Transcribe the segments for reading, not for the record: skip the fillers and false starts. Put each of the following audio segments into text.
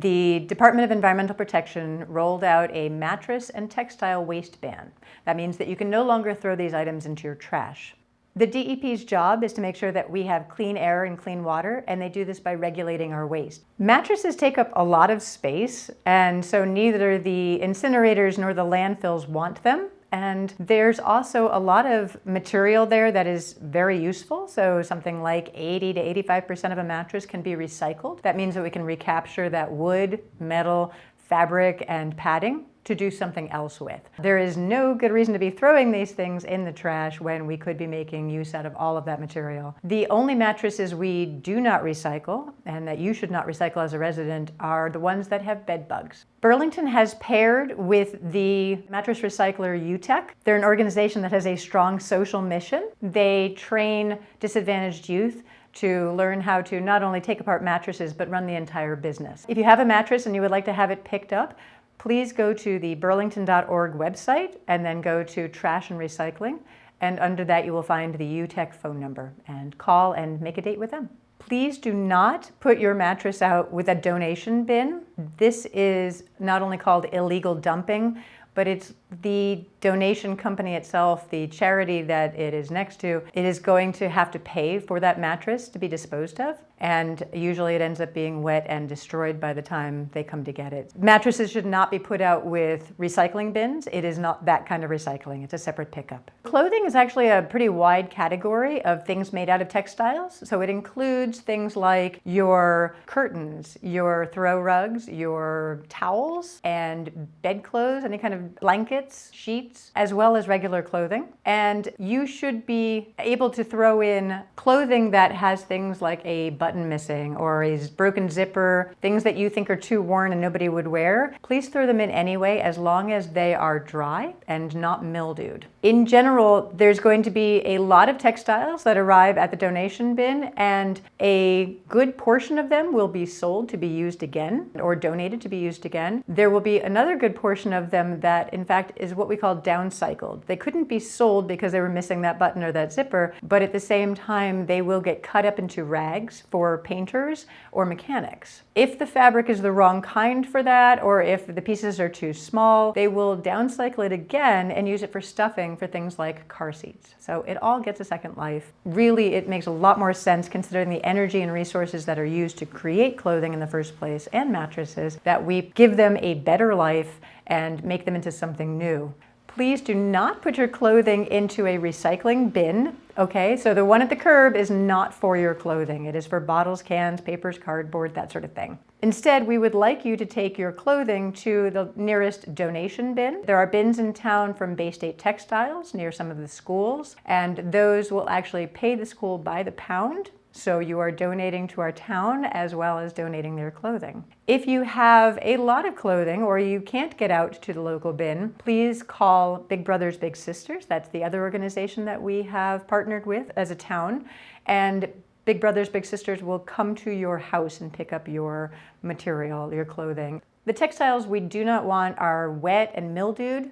The Department of Environmental Protection rolled out a mattress and textile waste ban. That means that you can no longer throw these items into your trash. The DEP's job is to make sure that we have clean air and clean water, and they do this by regulating our waste. Mattresses take up a lot of space, and so neither the incinerators nor the landfills want them. And there's also a lot of material there that is very useful. So something like 80 to 85% of a mattress can be recycled. That means that we can recapture that wood, metal, fabric, and padding to do something else with. There is no good reason to be throwing these things in the trash when we could be making use out of all of that material. The only mattresses we do not recycle, and that you should not recycle as a resident, are the ones that have bed bugs. Burlington has paired with the mattress recycler UTEC. They're an organization that has a strong social mission. They train disadvantaged youth to learn how to not only take apart mattresses, but run the entire business. If you have a mattress and you would like to have it picked up, please go to the burlington.org website and then go to trash and recycling. And under that, you will find the UTEC phone number and call and make a date with them. Please do not put your mattress out with a donation bin. This is not only called illegal dumping, but it's the donation company itself, the charity that it is next to, it is going to have to pay for that mattress to be disposed of. And usually it ends up being wet and destroyed by the time they come to get it. Mattresses should not be put out with recycling bins. It is not that kind of recycling. It's a separate pickup. Clothing is actually a pretty wide category of things made out of textiles. So it includes things like your curtains, your throw rugs, your towels, and bedclothes, any kind of blankets, sheets, as well as regular clothing. And you should be able to throw in clothing that has things like a button missing or a broken zipper, things that you think are too worn and nobody would wear. Please throw them in anyway, as long as they are dry and not mildewed. In general, there's going to be a lot of textiles that arrive at the donation bin, and a good portion of them will be sold to be used again or donated to be used again. There will be another good portion of them that, in fact, is what we call downcycled. They couldn't be sold because they were missing that button or that zipper, but at the same time, they will get cut up into rags for painters or mechanics. If the fabric is the wrong kind for that, or if the pieces are too small, they will downcycle it again and use it for stuffing for things like car seats. So it all gets a second life. Really, it makes a lot more sense considering the energy and resources that are used to create clothing in the first place and mattresses, that we give them a better life and make them into something new. Please do not put your clothing into a recycling bin, okay? So the one at the curb is not for your clothing. It is for bottles, cans, papers, cardboard, that sort of thing. Instead, we would like you to take your clothing to the nearest donation bin. There are bins in town from Bay State Textiles near some of the schools, and those will actually pay the school by the pound. So you are donating to our town as well as donating their clothing. If you have a lot of clothing or you can't get out to the local bin, please call Big Brothers Big Sisters. That's the other organization that we have partnered with as a town. And Big Brothers Big Sisters will come to your house and pick up your material, your clothing. The textiles we do not want are wet and mildewed,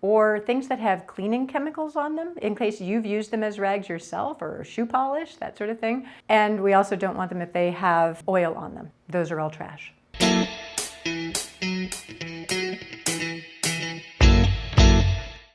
or things that have cleaning chemicals on them in case you've used them as rags yourself, or shoe polish, that sort of thing. And we also don't want them if they have oil on them. Those are all trash.